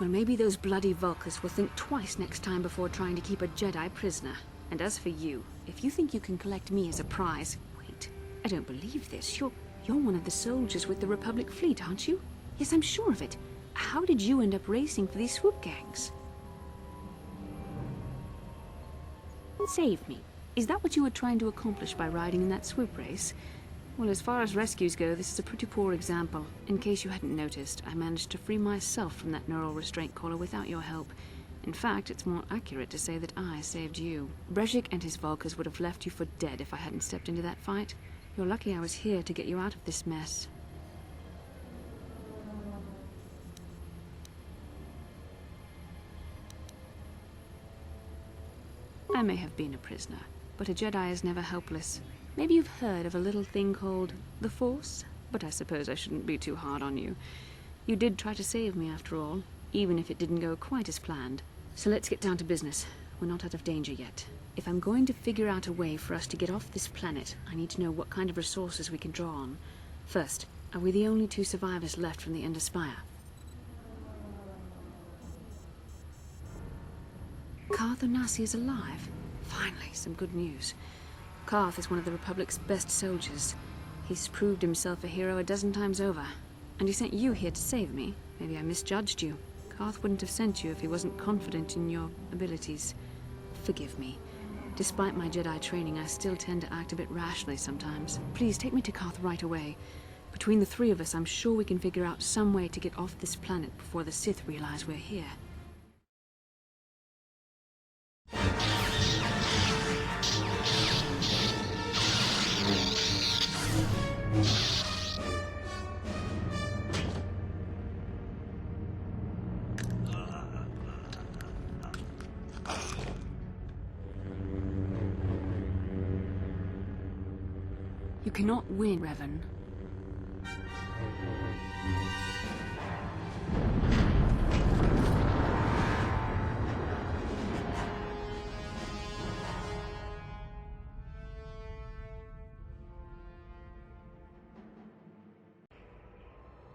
Well, maybe those bloody Vulkars will think twice next time before trying to keep a Jedi prisoner. And as for you, if you think you can collect me as a prize... Wait, I don't believe this. You're one of the soldiers with the Republic fleet, aren't you? Yes, I'm sure of it. How did you end up racing for these swoop gangs? Save me. Is that what you were trying to accomplish by riding in that swoop race? Well, as far as rescues go, this is a pretty poor example. In case you hadn't noticed, I managed to free myself from that neural restraint collar without your help. In fact, it's more accurate to say that I saved you. Brejik and his Vulkars would have left you for dead if I hadn't stepped into that fight. You're lucky I was here to get you out of this mess. I may have been a prisoner, but a Jedi is never helpless. Maybe you've heard of a little thing called the Force, but I suppose I shouldn't be too hard on you. You did try to save me after all, even if it didn't go quite as planned. So let's get down to business. We're not out of danger yet. If I'm going to figure out a way for us to get off this planet, I need to know what kind of resources we can draw on. First, are we the only two survivors left from the Ender Spire? Karth Onasi is alive. Finally, some good news. Karth is one of the Republic's best soldiers. He's proved himself a hero a dozen times over. And he sent you here to save me. Maybe I misjudged you. Karth wouldn't have sent you if he wasn't confident in your abilities. Forgive me. Despite my Jedi training, I still tend to act a bit rashly sometimes. Please, take me to Karth right away. Between the three of us, I'm sure we can figure out some way to get off this planet before the Sith realize we're here. You cannot win, Revan.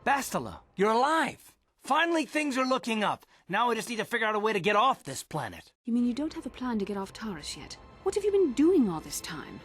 Bastila, you're alive! Finally things are looking up. Now we just need to figure out a way to get off this planet. You mean you don't have a plan to get off Taris yet? What have you been doing all this time?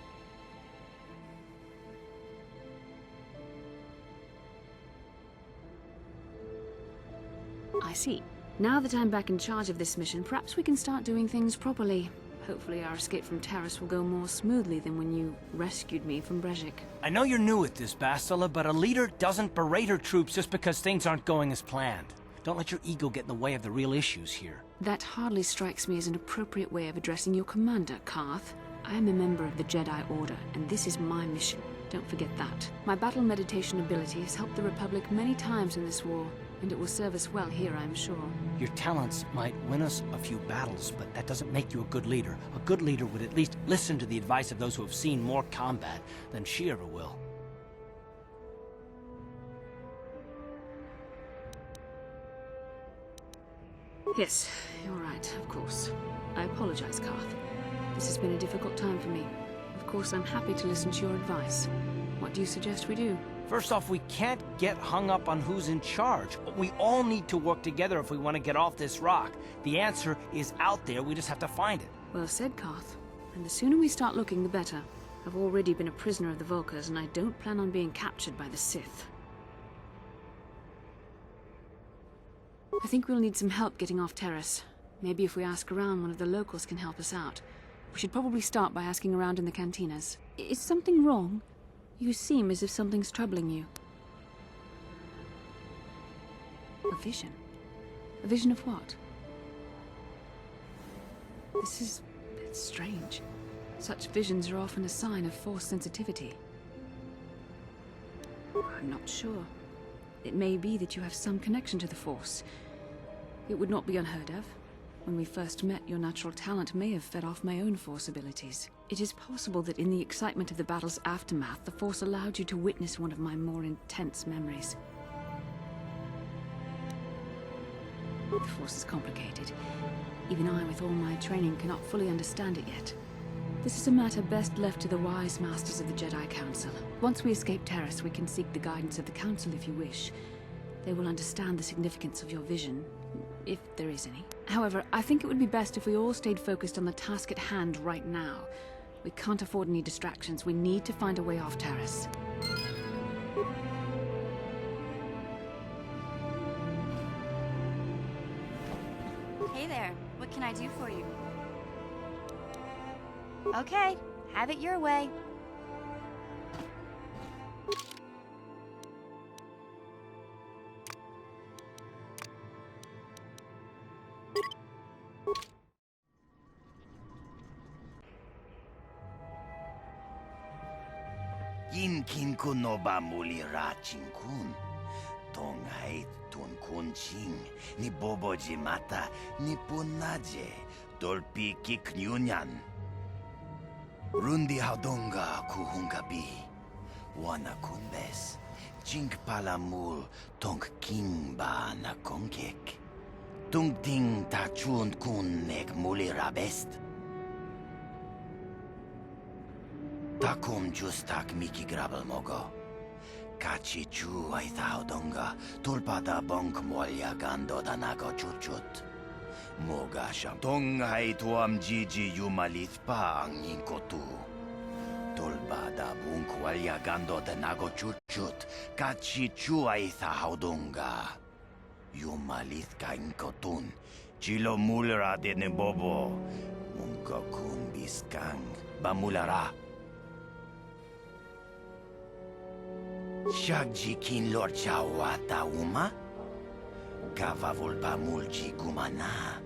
I see. Now that I'm back in charge of this mission, perhaps we can start doing things properly. Hopefully our escape from Taris will go more smoothly than when you rescued me from Brejik. I know you're new at this, Bastila, but a leader doesn't berate her troops just because things aren't going as planned. Don't let your ego get in the way of the real issues here. That hardly strikes me as an appropriate way of addressing your commander, Karth. I am a member of the Jedi Order, and this is my mission. Don't forget that. My battle meditation ability has helped the Republic many times in this war, and it will serve us well here, I'm sure. Your talents might win us a few battles, but that doesn't make you a good leader. A good leader would at least listen to the advice of those who have seen more combat than she ever will. Yes, you're right, of course. I apologize, Karth. This has been a difficult time for me. Of course, I'm happy to listen to your advice. What do you suggest we do? First off, we can't get hung up on who's in charge. We all need to work together if we want to get off this rock. The answer is out there, we just have to find it. Well said, Karth. And the sooner we start looking, the better. I've already been a prisoner of the Vulkars, and I don't plan on being captured by the Sith. I think we'll need some help getting off Taris. Maybe if we ask around, one of the locals can help us out. We should probably start by asking around in the cantinas. Is something wrong? You seem as if something's troubling you. A vision? A vision of what? It's strange. Such visions are often a sign of Force sensitivity. I'm not sure. It may be that you have some connection to the Force. It would not be unheard of. When we first met, your natural talent may have fed off my own Force abilities. It is possible that in the excitement of the battle's aftermath, the Force allowed you to witness one of my more intense memories. The Force is complicated. Even I, with all my training, cannot fully understand it yet. This is a matter best left to the wise masters of the Jedi Council. Once we escape Taris, we can seek the guidance of the Council if you wish. They will understand the significance of your vision. if there is any. However, I think it would be best if we all stayed focused on the task at hand right now. We can't afford any distractions. We need to find a way off Terrace. Hey there, what can I do for you? Okay, have it your way. Kin kun no ba muli ra ching kun. Tong hai tun kun ching. Ni bobo jimata ni punaje. Dolpi kik nyunyan. Rundi haudonga kuhungabi. Wana kunbes. Ching palamul tong king ba na kongkek. Tung ting ta chun kun nek muli ra best. Takum justak miki grabel mogo. Kachi chu ay thaudonga. Tulpada bonk molya gando danago chuchut. Moga sham. Tong ay tuam jiji yumalit pa ang inkotu. Tulpada bonk molya gando danago chuchut. Kachi chu ay thaudonga. Yumalit ka inkotun. Chilo mulra de ne bobo. Munko kun biskang. Bamulara. Shagji kin lor chawata uma? Gava volba mulji gumana.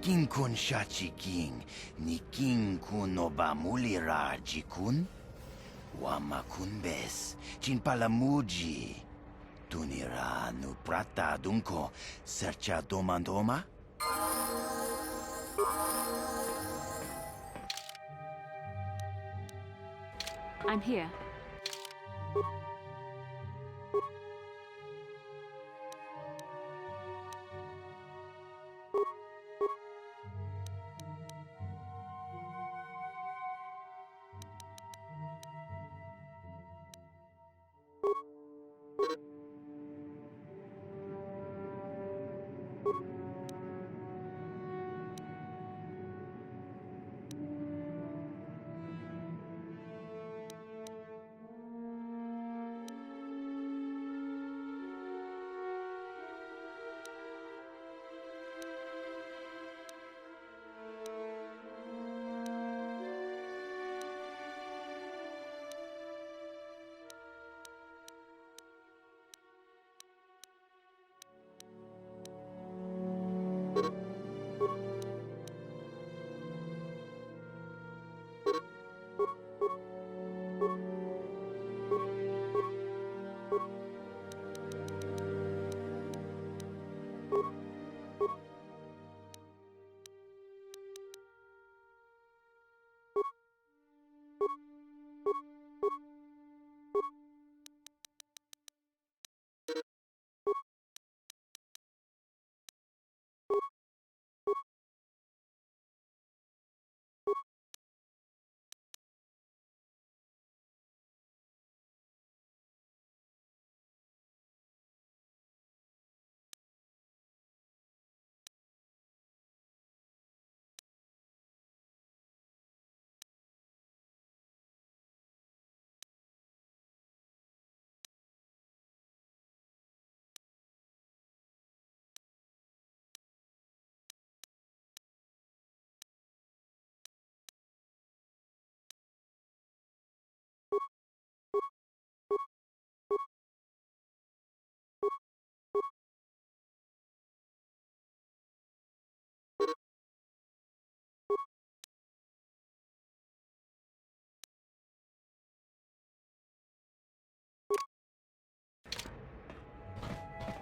King kun shachi king, ni king kun oba mulira jikun? Wama kun bes, chin palamuji. Tunira nu prata dunko, sercha domandoma? I'm here.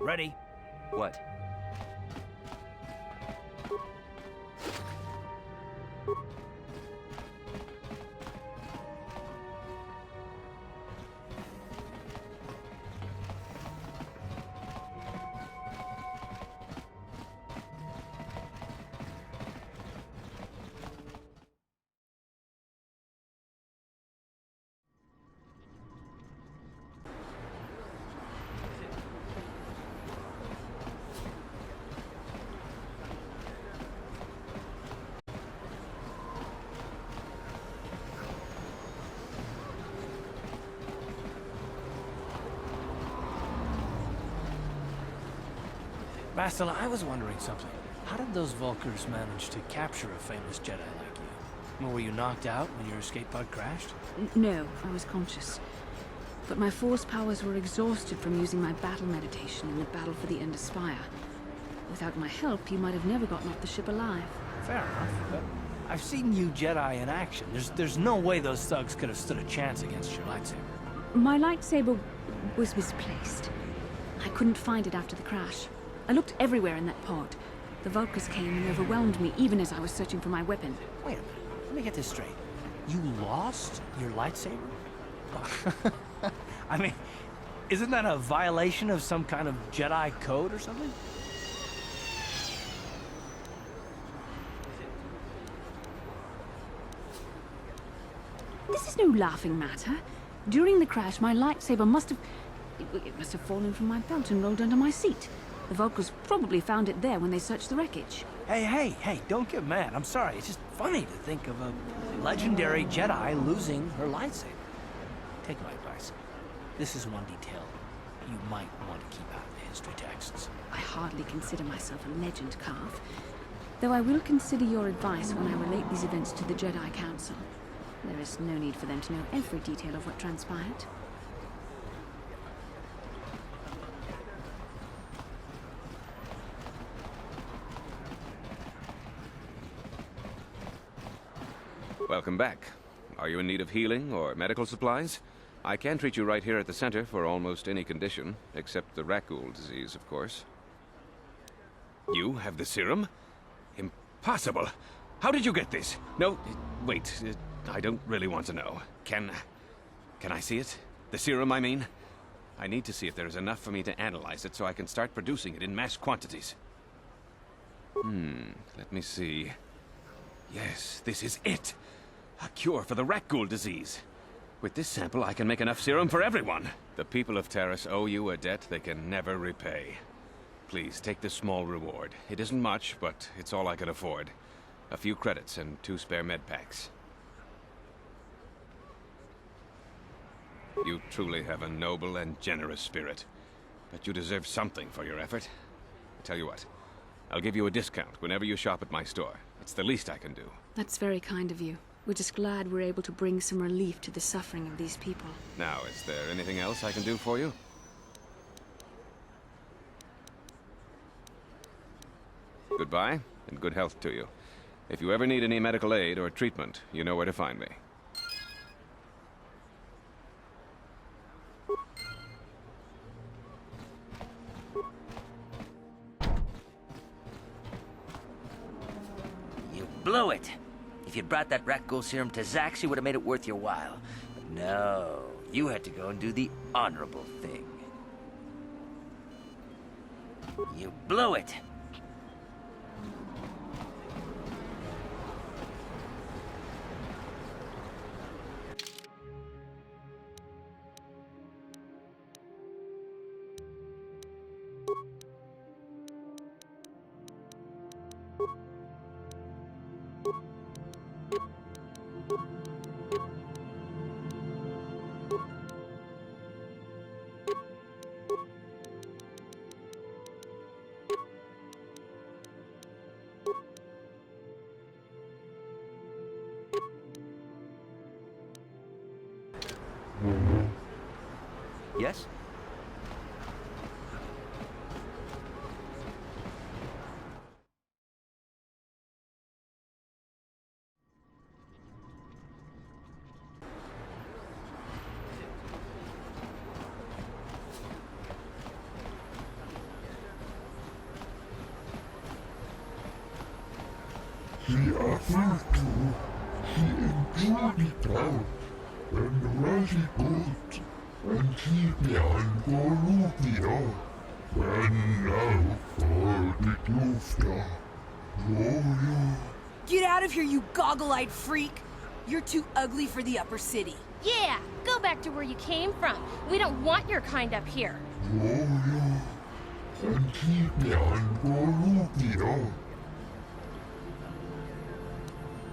Ready? What? Bastila, I was wondering something. How did those Vulkars manage to capture a famous Jedi like you? Were you knocked out when your escape pod crashed? No, I was conscious. But my force powers were exhausted from using my battle meditation in the battle for the Ender Spire. Without my help, you might have never gotten off the ship alive. Fair enough, but I've seen you Jedi in action. There's no way those thugs could have stood a chance against your lightsaber. My lightsaber was misplaced. I couldn't find it after the crash. I looked everywhere in that pod. The Vulkars came and overwhelmed me even as I was searching for my weapon. Wait a minute, let me get this straight. You lost your lightsaber? I mean, isn't that a violation of some kind of Jedi code or something? This is no laughing matter. During the crash, my lightsaber must have... It must have fallen from my belt and rolled under my seat. The Vulkars probably found it there when they searched the wreckage. Hey, don't get mad. I'm sorry. It's just funny to think of a legendary Jedi losing her lightsaber. Take my advice. This is one detail you might want to keep out of the history texts. I hardly consider myself a legend, Carth. Though I will consider your advice when I relate these events to the Jedi Council. There is no need for them to know every detail of what transpired. Welcome back. Are you in need of healing or medical supplies? I can treat you right here at the center for almost any condition, except the Rakghoul disease, of course. You have the serum? Impossible! How did you get this? No, wait, I don't really want to know. Can I see it? The serum, I mean? I need to see if there is enough for me to analyze it so I can start producing it in mass quantities. Let me see. Yes, this is it! A cure for the Rakghoul disease. With this sample, I can make enough serum for everyone. The people of Taris owe you a debt they can never repay. Please, take this small reward. It isn't much, but it's all I can afford. A few credits and 2 spare med packs. You truly have a noble and generous spirit. But you deserve something for your effort. I tell you what, I'll give you a discount whenever you shop at my store. It's the least I can do. That's very kind of you. We're just glad we're able to bring some relief to the suffering of these people. Now, is there anything else I can do for you? Goodbye, and good health to you. If you ever need any medical aid or treatment, you know where to find me. You blew it! If you'd brought that Rakghoul serum to Zax, you would have made it worth your while. But no, you had to go and do the honorable thing. You blew it! Yes? He offered to, he enjoyed it out, and really good, and he on Gorubia, and now for the Dufta. Get out of here, you goggle-eyed freak! You're too ugly for the upper city. Yeah, go back to where you came from. We don't want your kind up here. And he on Gorubia.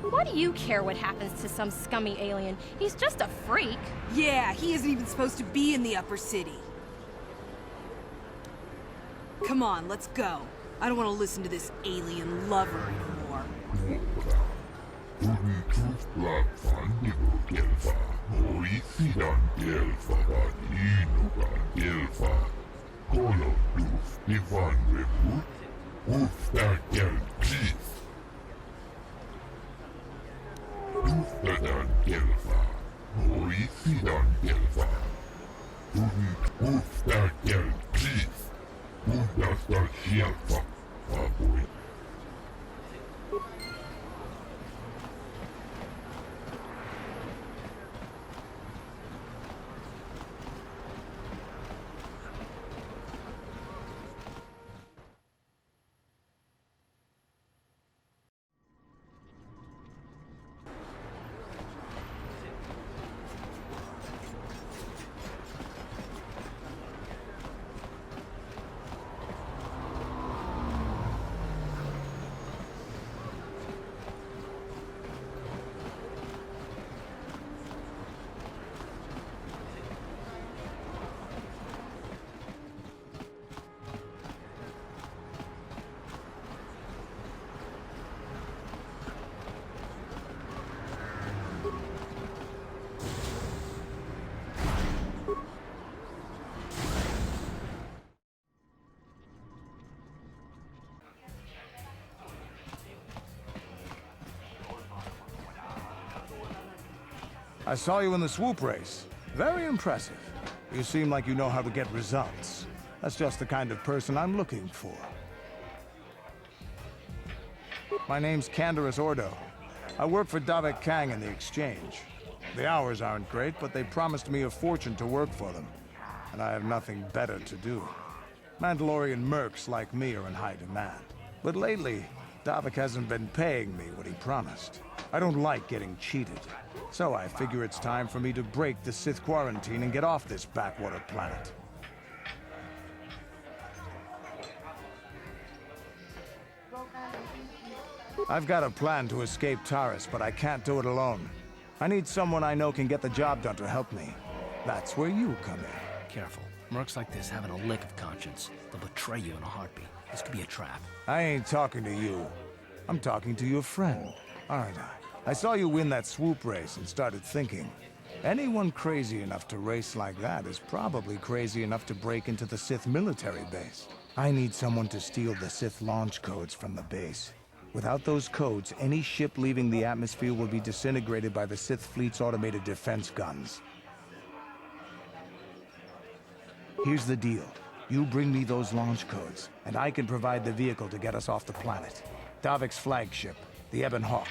Why do you care what happens to some scummy alien? He's just a freak. Yeah, he isn't even supposed to be in the upper city. Come on, let's go. I don't want to listen to this alien lover anymore. I saw you in the swoop race. Very impressive. You seem like you know how to get results. That's just the kind of person I'm looking for. My name's Canderous Ordo. I work for Davik Kang in the Exchange. The hours aren't great, but they promised me a fortune to work for them. And I have nothing better to do. Mandalorian mercs like me are in high demand. But lately, Davik hasn't been paying me what he promised. I don't like getting cheated. So I figure it's time for me to break the Sith quarantine and get off this backwater planet. I've got a plan to escape Taris, but I can't do it alone. I need someone I know can get the job done to help me. That's where you come in. Careful. Mercs like this haven't a lick of conscience. They'll betray you in a heartbeat. This could be a trap. I ain't talking to you. I'm talking to your friend, aren't I? I saw you win that swoop race and started thinking. Anyone crazy enough to race like that is probably crazy enough to break into the Sith military base. I need someone to steal the Sith launch codes from the base. Without those codes, any ship leaving the atmosphere will be disintegrated by the Sith fleet's automated defense guns. Here's the deal. You bring me those launch codes, and I can provide the vehicle to get us off the planet. Davik's flagship, the Ebon Hawk.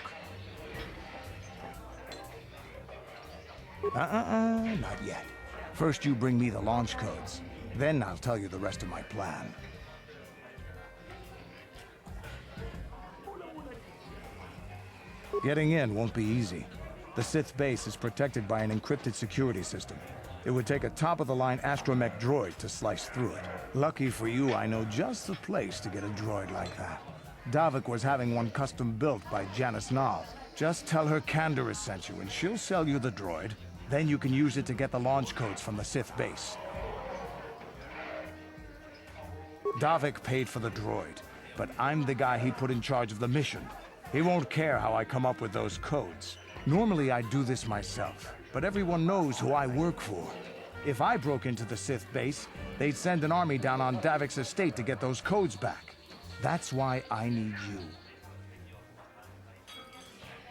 Not yet. First you bring me the launch codes. Then I'll tell you the rest of my plan. Getting in won't be easy. The Sith base is protected by an encrypted security system. It would take a top-of-the-line astromech droid to slice through it. Lucky for you, I know just the place to get a droid like that. Davik was having one custom built by Janice Nall. Just tell her Canderous sent you, and she'll sell you the droid. Then you can use it to get the launch codes from the Sith base. Davik paid for the droid, but I'm the guy he put in charge of the mission. He won't care how I come up with those codes. Normally I'd do this myself, but everyone knows who I work for. If I broke into the Sith base, they'd send an army down on Davik's estate to get those codes back. That's why I need you.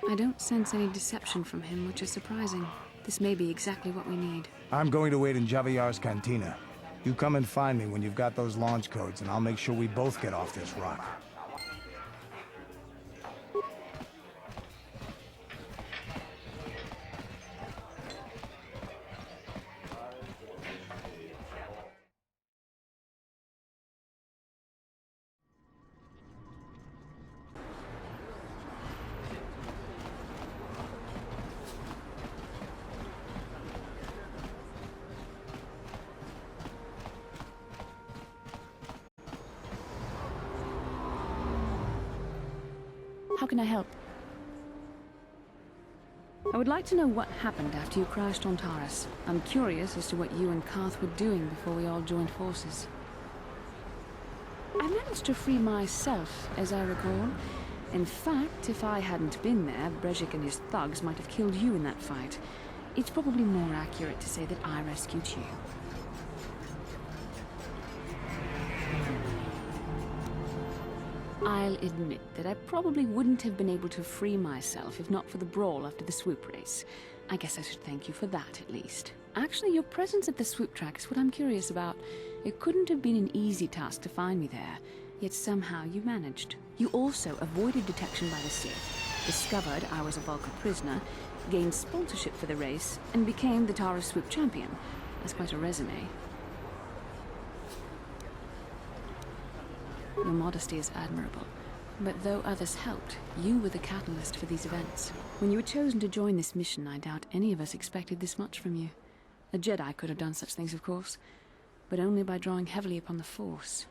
I don't sense any deception from him, which is surprising. This may be exactly what we need. I'm going to wait in Javier's cantina. You come and find me when you've got those launch codes, and I'll make sure we both get off this rock. How can I help? I would like to know what happened after you crashed on Taris. I'm curious as to what you and Karth were doing before we all joined forces. I managed to free myself, as I recall. In fact, if I hadn't been there, Brezhik and his thugs might have killed you in that fight. It's probably more accurate to say that I rescued you. I'll admit that I probably wouldn't have been able to free myself if not for the brawl after the swoop race. I guess I should thank you for that, at least. Actually, your presence at the swoop track is what I'm curious about. It couldn't have been an easy task to find me there, yet somehow you managed. You also avoided detection by the Sith, discovered I was a Vulcan prisoner, gained sponsorship for the race, and became the Tara swoop champion. That's quite a resume. Your modesty is admirable, but though others helped, you were the catalyst for these events. When you were chosen to join this mission, I doubt any of us expected this much from you. A Jedi could have done such things, of course, but only by drawing heavily upon the Force.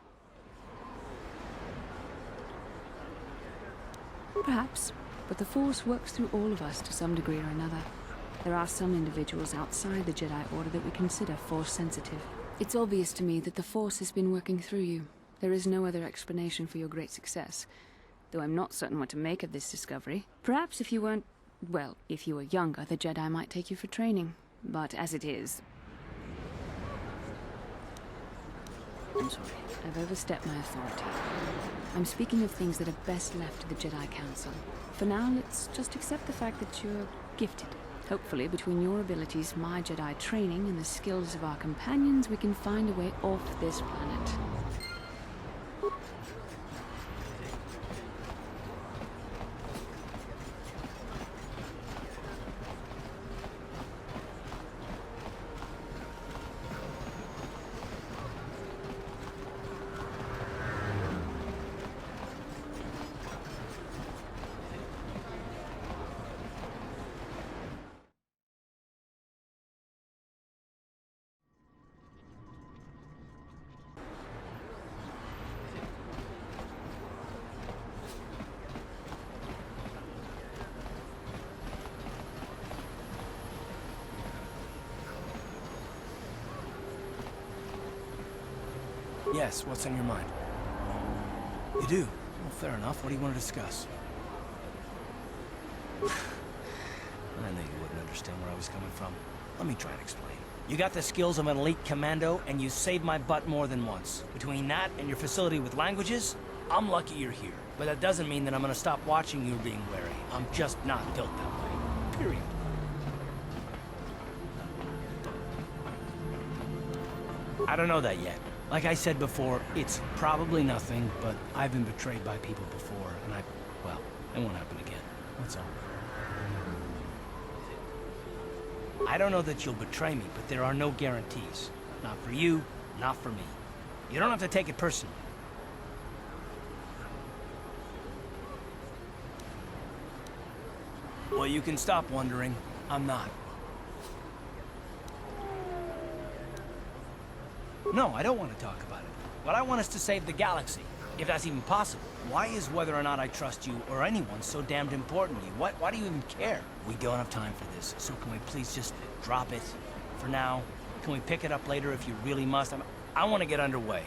Perhaps, but the Force works through all of us to some degree or another. There are some individuals outside the Jedi Order that we consider Force-sensitive. It's obvious to me that the Force has been working through you. There is no other explanation for your great success, though I'm not certain what to make of this discovery. Perhaps if you weren't... well, if you were younger, the Jedi might take you for training. But as it is... I'm sorry, I've overstepped my authority. I'm speaking of things that are best left to the Jedi Council. For now, let's just accept the fact that you're gifted. Hopefully, between your abilities, my Jedi training, and the skills of our companions, we can find a way off this planet. Yes, what's on your mind? You do? Well, fair enough. What do you want to discuss? I knew you wouldn't understand where I was coming from. Let me try and explain. You got the skills of an elite commando, and you saved my butt more than once. Between that and your facility with languages, I'm lucky you're here. But that doesn't mean that I'm gonna stop watching you being wary. I'm just not built that way. Period. I don't know that yet. Like I said before, it's probably nothing, but I've been betrayed by people before, and well, it won't happen again. That's all. I don't know that you'll betray me, but there are no guarantees. Not for you, not for me. You don't have to take it personally. Well, you can stop wondering. I'm not. No, I don't want to talk about it. What I want is to save the galaxy, if that's even possible. Why is whether or not I trust you or anyone so damned important to you? Why do you even care? We don't have time for this, so can we please just drop it for now? Can we pick it up later if you really must? I want to get underway.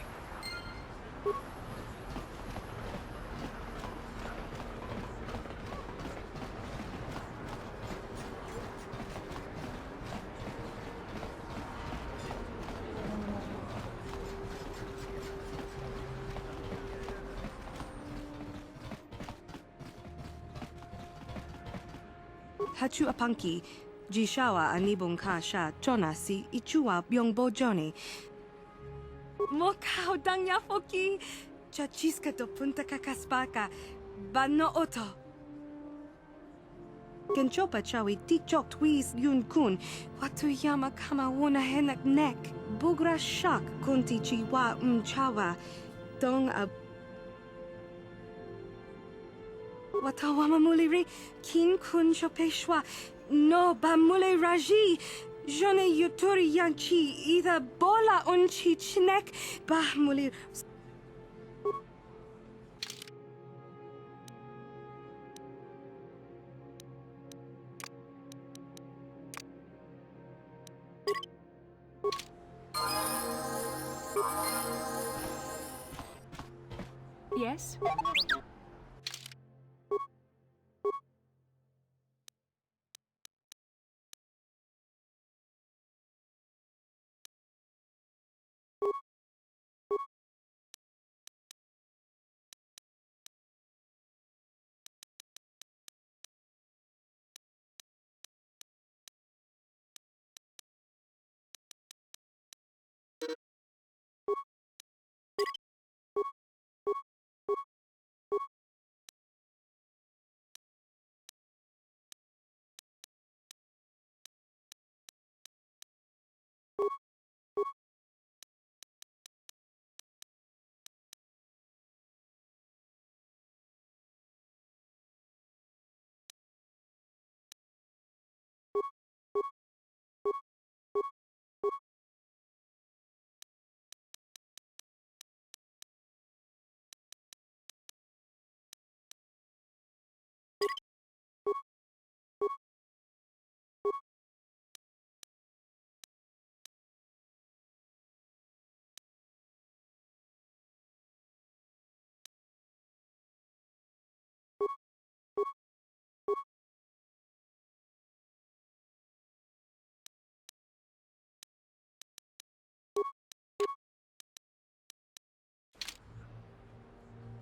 Hachu apanki, jishawa anibong kasha, chona si ichua byong bojoni. Mokao dangya foki, chachiska to punta kakaspaka, bano oto. Genchopa chawi tichok twis yun kun, watu yama kama wona henak nek, bugra shak kunti chiwa chawa, dong a Watawama muliri, kin kun chopeshwa, no bamule raji, jone yuturi yanchi, either bola unchi chinek, bah mulir. Yes?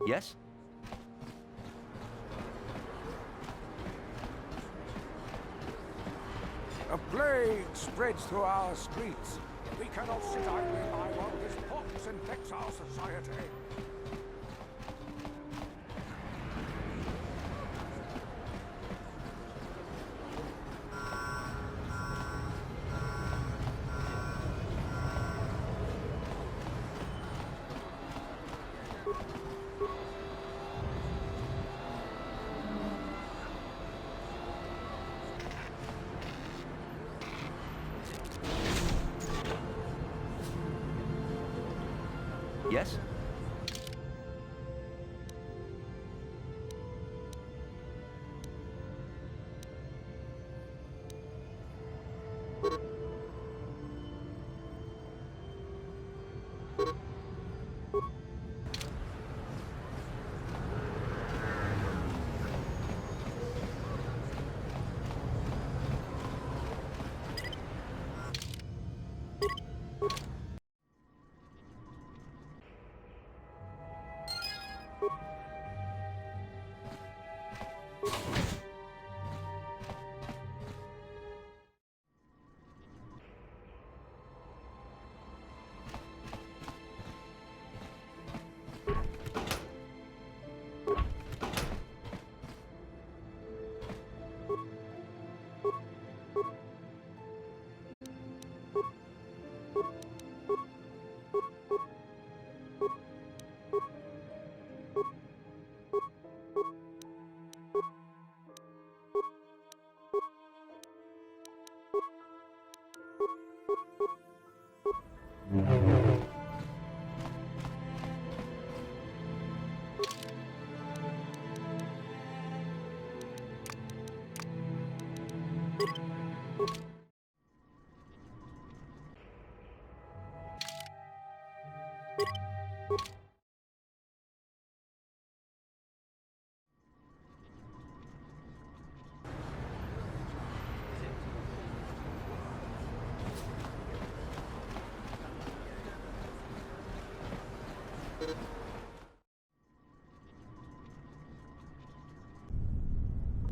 Yes? A plague spreads through our streets. We cannot sit idly by while this pox infects our society. Yes?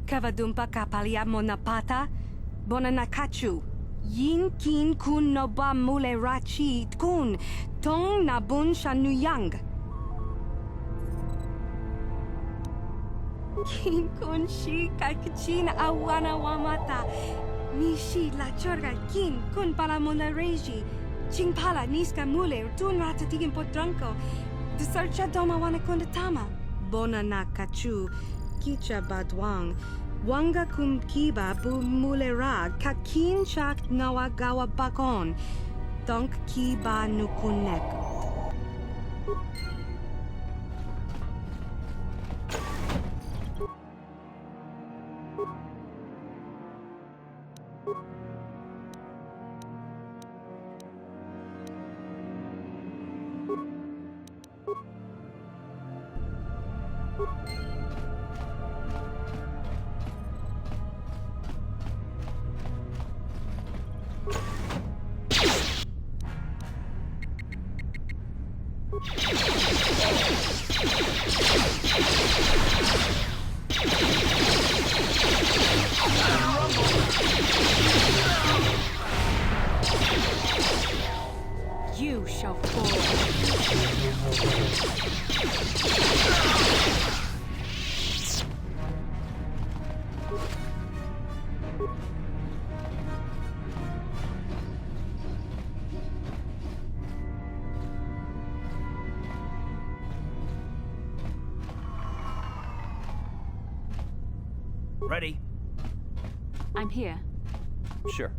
Kavadumpa kapalia monapata, bonanakachu. Yin kin kun noba mule rachi kun, tong nabun shanuyang. Kin kun shi kakichin awana wamata. Nishi la chorga kin kun pala mona reji. Ching pala niska mule tun ratatigin potranko. The searcha doma wana kundatama. Bonanakachu. Kicha badwang, wanga kum kiba bu mulera, kakin chak nawagawa bakon, donk kiba nukunek. You shall fall. Ready? I'm here. Sure.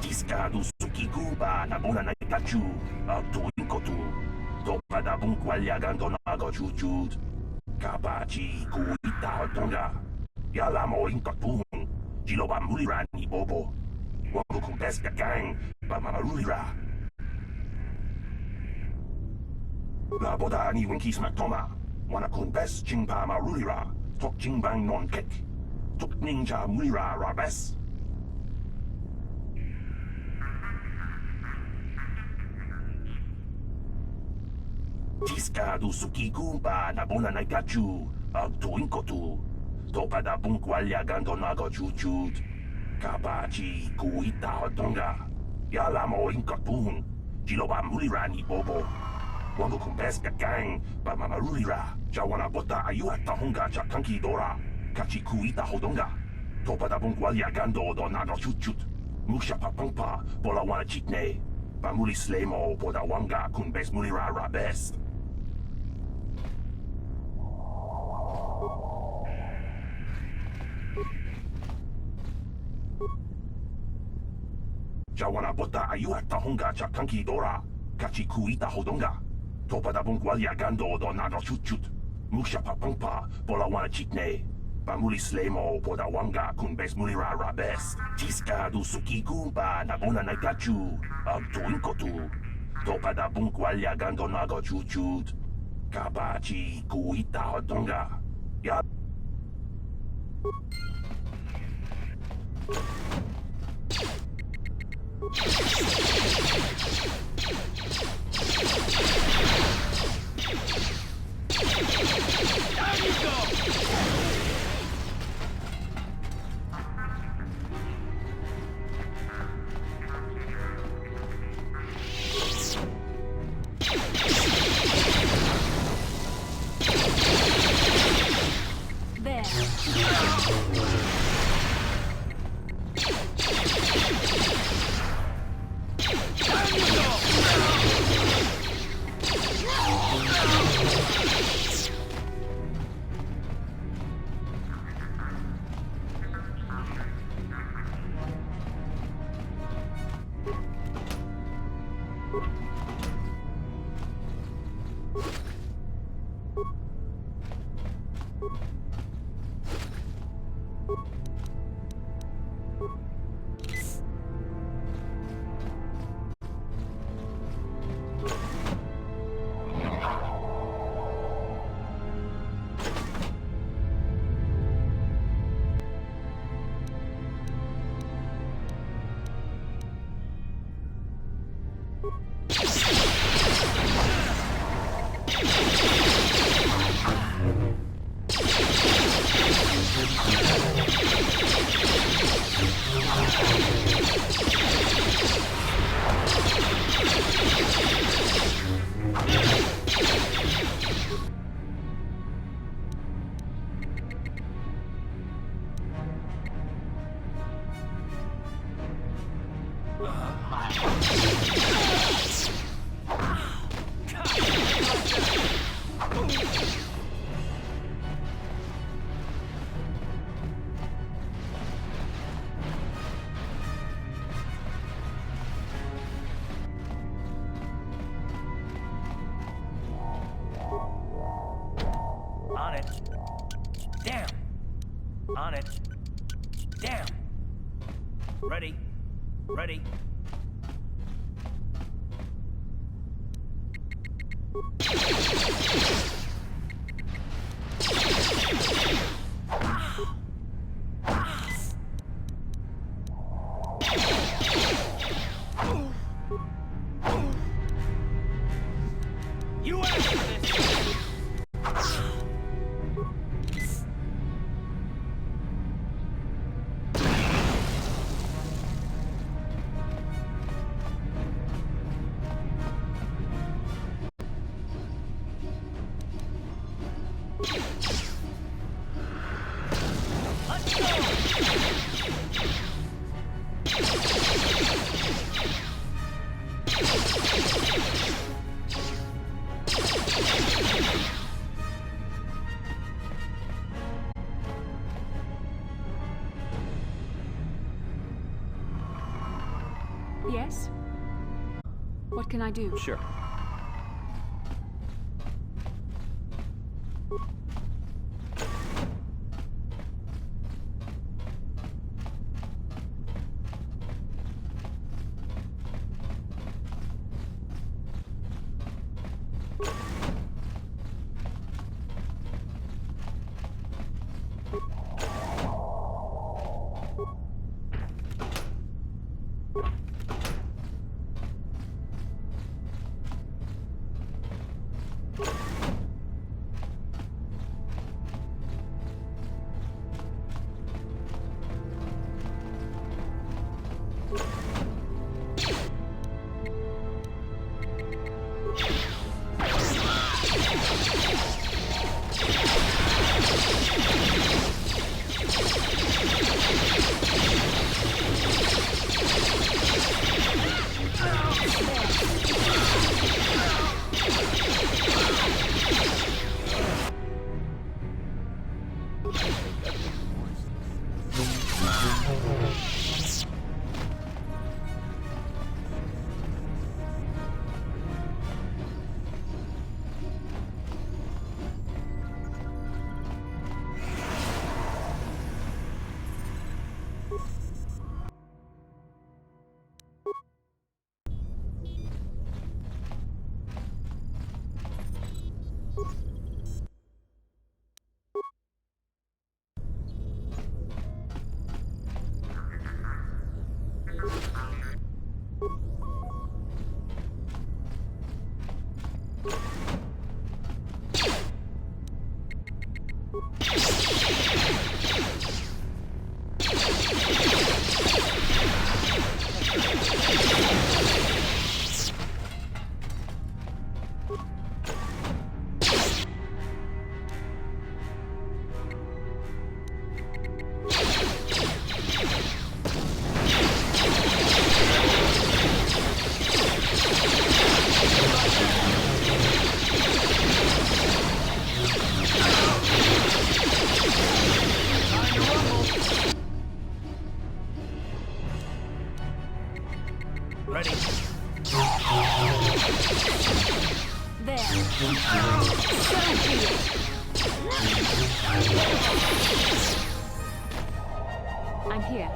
Tiscado sukikumba na bona na itachu, tuin kotu. Topa da bunkwalya gando na go chuchut. Kapachi kuita hotonga. Yala mo inkatun. Jiloba mulira ni bobo. Wangu kumpeska gang, ba mamarulira. La boda ni winkis maktoma. Wana kumpes chingpa marulira. Tok chingbang non kek. Tok ninja mulira rabes. Tiscado sukikumba na bona na itachu, tuin kotu. Topa da bunkwalya gando na go chuchut. Kapachi kuita hotonga. Yala mo inkatun. Jiloba mulira ni bobo. Wangu kumpeska gang, ba mamarulira. Jawana bota ayuata honga cha kanki dora. Kachi kuita hodonga. Topa da bunkwalya gando do na go chuchut. Musha papangpa, bola wana chitne. Ba muli slemo, boda wanga kunbes mulira rabes. Jawana bota ayuata honga cha kanki dora. Kachi kuita hodonga. Topa da bunkwalya gando do na go chuchut. Musha papangpa, bola wana chitne. Bamuli slemo, boda wanga kunbes mulira rabes. Tiscado sukikumba na bona na itachu, tuin kotu. Topa da bunkwalya gando na go chuchut. Kapachi kuita hodonga. Ya. On it. Damn. On it. Damn. Ready. Ready. You asked for this! Let's go! Yes? What can I do? Sure. Ready. There. So be it. I'm here.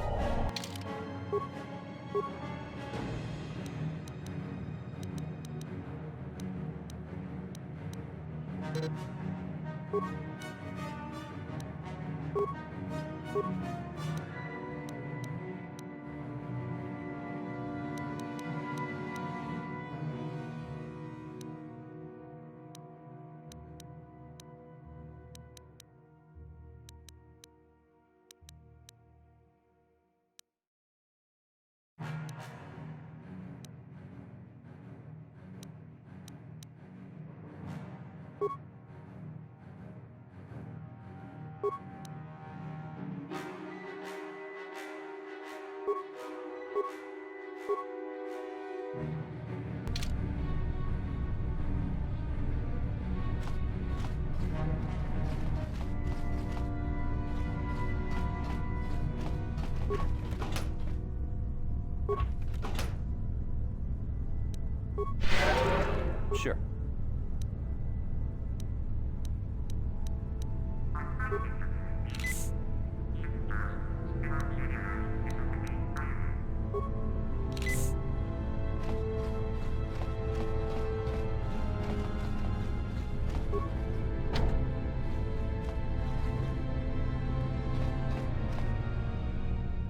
Sure.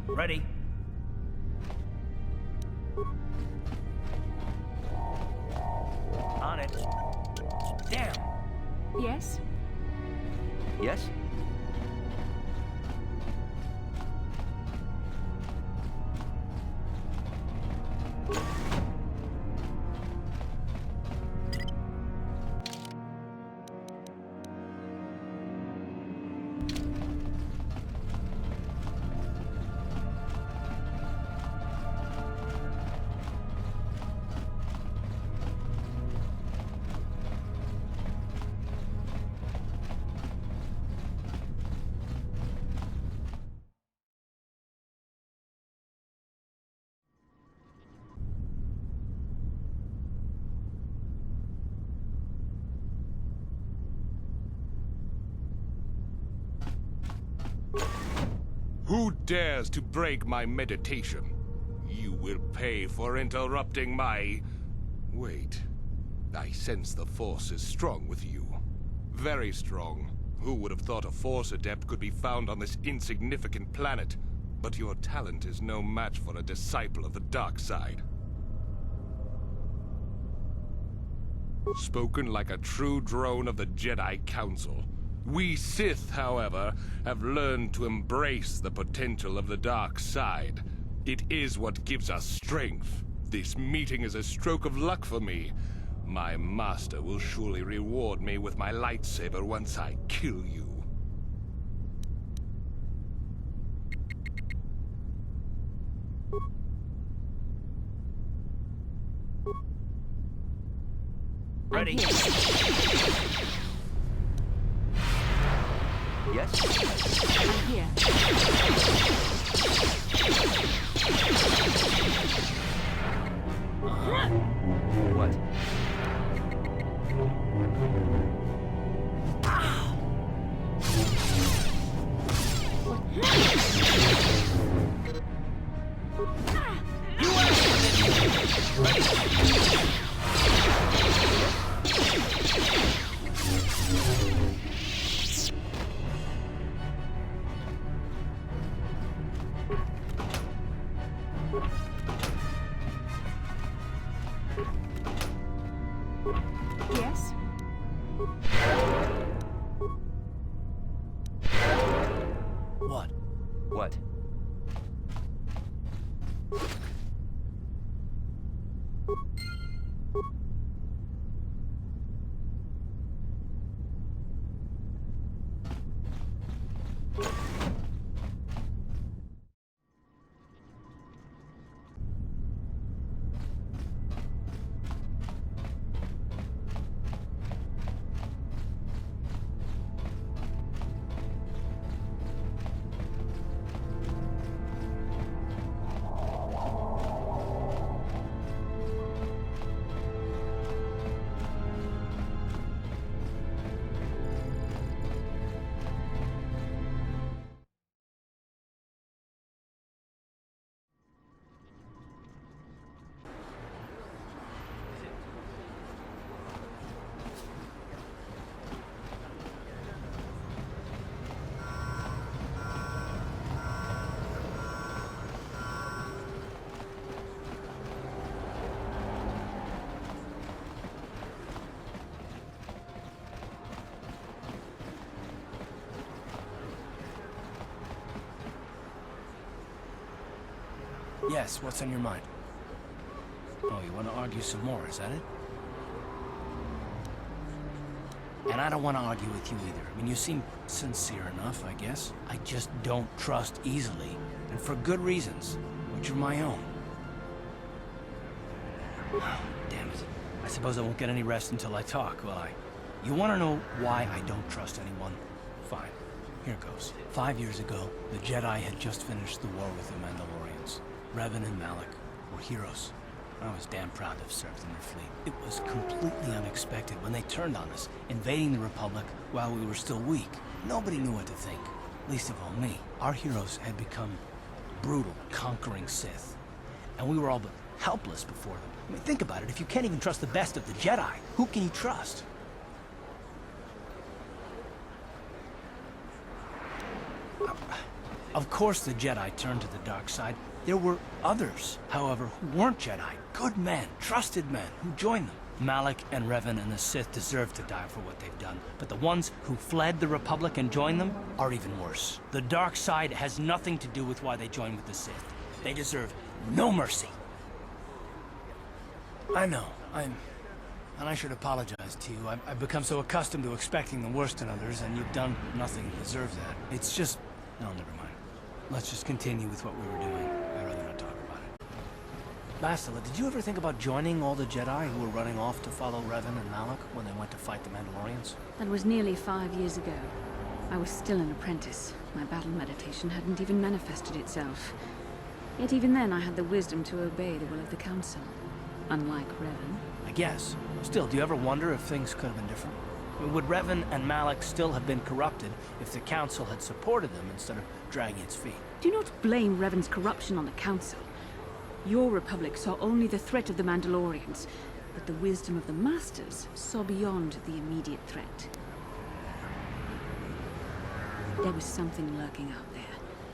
Ready? On it. Damn. Yes? Yes? Who dares to break my meditation? You will pay for interrupting my... Wait. I sense the Force is strong with you. Very strong. Who would have thought a Force adept could be found on this insignificant planet? But your talent is no match for a disciple of the dark side. Spoken like a true drone of the Jedi Council. We Sith, however, have learned to embrace the potential of the dark side. It is what gives us strength. This meeting is a stroke of luck for me. My master will surely reward me with my lightsaber once I kill you. Ready? Yes? I'm here. What? Yes? What? What? Yes, what's on your mind? Oh, you want to argue some more, is that it? And I don't want to argue with you either. I mean, you seem sincere enough, I guess. I just don't trust easily, and for good reasons, which are my own. Damn it. I suppose I won't get any rest until I talk, will I? You want to know why I don't trust anyone? Fine. Here goes. 5 years ago, the Jedi had just finished the war with the Mandalorians. Revan and Malak were heroes. I was damn proud to have served in their fleet. It was completely unexpected when they turned on us, invading the Republic while we were still weak. Nobody knew what to think, least of all me. Our heroes had become brutal, conquering Sith, and we were all but helpless before them. I mean, think about it. If you can't even trust the best of the Jedi, who can you trust? Of course the Jedi turned to the dark side. There were others, however, who weren't Jedi. Good men, trusted men, who joined them. Malak and Revan and the Sith deserve to die for what they've done, but the ones who fled the Republic and joined them are even worse. The dark side has nothing to do with why they joined with the Sith. They deserve no mercy. I know, and I should apologize to you. I've become so accustomed to expecting the worst in others, and you've done nothing to deserve that. It's just... no, never mind. Let's just continue with what we were doing. I'd rather not talk about it. Bastila, did you ever think about joining all the Jedi who were running off to follow Revan and Malak when they went to fight the Mandalorians? That was nearly 5 years ago. I was still an apprentice. My battle meditation hadn't even manifested itself. Yet even then I had the wisdom to obey the will of the Council. Unlike Revan. I guess. Still, do you ever wonder if things could have been different? I mean, would Revan and Malak still have been corrupted if the Council had supported them instead of dragging its feet? Do not blame Revan's corruption on the Council. Your Republic saw only the threat of the Mandalorians, but the wisdom of the Masters saw beyond the immediate threat. There was something lurking out there.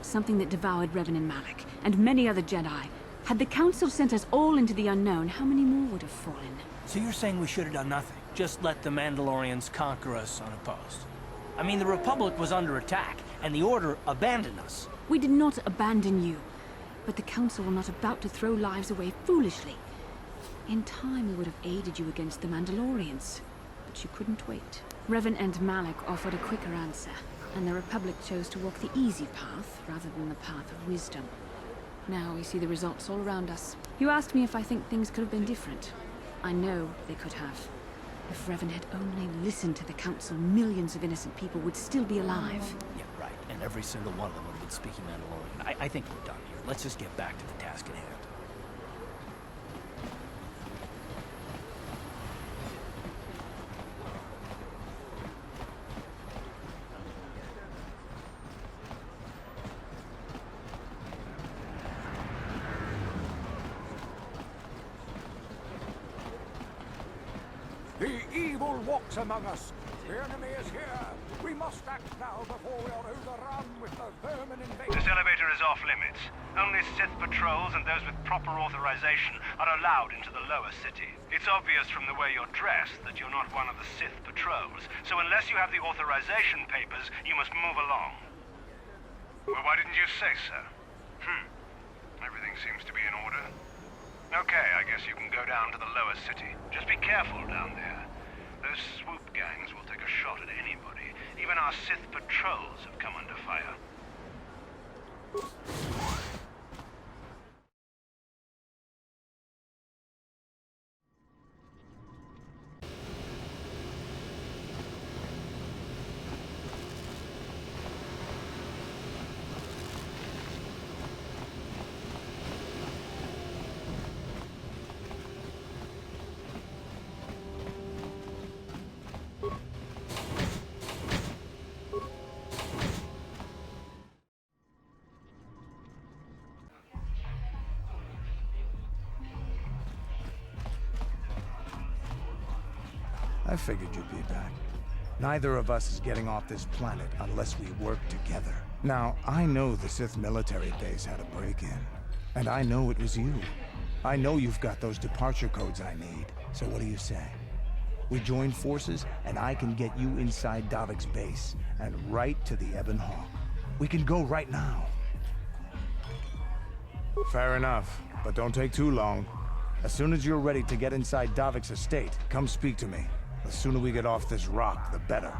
Something that devoured Revan and Malak, and many other Jedi. Had the Council sent us all into the unknown, how many more would have fallen? So you're saying we should have done nothing? Just let the Mandalorians conquer us unopposed? I mean, the Republic was under attack, and the Order abandoned us. We did not abandon you, but the Council were not about to throw lives away foolishly. In time, we would have aided you against the Mandalorians, but you couldn't wait. Revan and Malak offered a quicker answer, and the Republic chose to walk the easy path rather than the path of wisdom. Now we see the results all around us. You asked me if I think things could have been different. I know they could have. If Revan had only listened to the Council, millions of innocent people would still be alive. Yeah, right. And every single one of them would have been speaking Mandalorian. I think we're done here. Let's just get back to the task at hand. The evil walks among us. The enemy is here. We must act now before we are overrun with the vermin invaders. This elevator is off limits. Only Sith patrols and those with proper authorization are allowed into the lower city. It's obvious from the way you're dressed that you're not one of the Sith patrols, so unless you have the authorization papers, you must move along. Well, why didn't you say so? Everything seems to be in order. Okay, I guess you can go down to the lower city. Just be careful down there. Those swoop gangs will take a shot at anybody. Even our Sith patrols have come under fire. I figured you'd be back. Neither of us is getting off this planet unless we work together. Now, I know the Sith military base had a break-in. And I know it was you. I know you've got those departure codes I need. So what do you say? We join forces, and I can get you inside Davik's base, and right to the Ebon Hawk. We can go right now. Fair enough, but don't take too long. As soon as you're ready to get inside Davik's estate, come speak to me. The sooner we get off this rock, the better.